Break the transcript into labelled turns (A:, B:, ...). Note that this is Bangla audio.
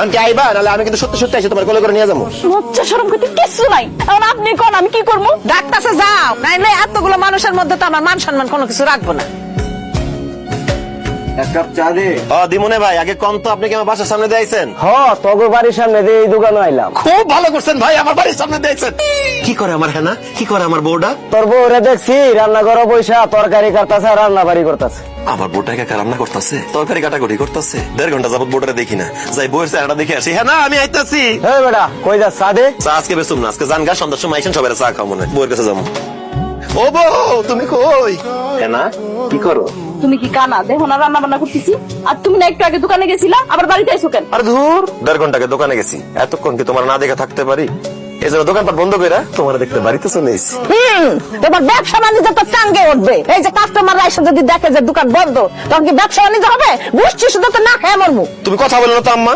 A: এখন কি আইবা, নাহলে আমি কিন্তু সত্যি সত্যি এসে তোমার কোলে করে নিয়ে যাবো।
B: লজ্জা শরম করতে কিছু নাই। এখন আপনি কোন আমি কি করবো?
C: ডাক্তারছে যাও, নাইলে এতগুলো মানুষের মধ্যে তো আমার মান সম্মান কোনো কিছু রাখবো না।
D: এক কাপ চা দে।
A: দিমনে ভাই, আগে কম তো আপনি কি আমার বাসার সামনে দিয়েছেন?
D: তগো বাড়ির সামনে দিয়ে এই দোকানে আইলাম।
A: খুব ভালো করছেন ভাই, আমার বাড়ির সামনে দিয়েছেন। কি করে আমার হেনা, কি করে আমার বউটা?
D: তোর বউরে দেখছি রান্না করো পয়সা তরকারি কাটতাছে আর রান্না বাড়ি করতেছে।
A: আমার বউটাকে রান্না করতেছে, তরকারি কাটাকুটি করতেছে। 1.5 ঘন্টা যাবত বউটারে দেখি না, যাই বউয়ের চেহারাটা দেখে আসি। হ্যাঁ না, আমি আইতাছি।
D: হে বেটা কই যা চা দে।
A: চা আজকে বেসুম না, আজকে জান গা সন্ধ্যার সময় আইসেন, সবাই চা খাও মনে হয়। বউয়ের কাছে যাবো। ও বউ, তুমি কই? হেনা কি করো?
B: তুমি কি কানা? দেখো না রান্না বান্না করতেছি। আর তুমি না একটু আগে দোকানে গেছিলা, আবার বাড়িতে আইসো কেন?
A: আর ধুর, 1.5 ঘন্টাকে দোকানে গেছি, এতক্ষণ কি তোমার না দেখে থাকতে পারি? এই জন্য দোকানপাট বন্ধ করে তোমার দেখতে বাড়িতে চলে এসেছি।
C: এবার ব্যবসা বাণিজ্য তো চাঙ্গে উঠবে। এই যে কাস্টমাররা এসে যদি দেখে যে দোকান বন্ধ, তখন কি ব্যবসা বাণিজ্য হবে? গোষ্ঠী শুধু তো না খেয়ে মরবো।
A: তুমি কথা বলো না তো আম্মা।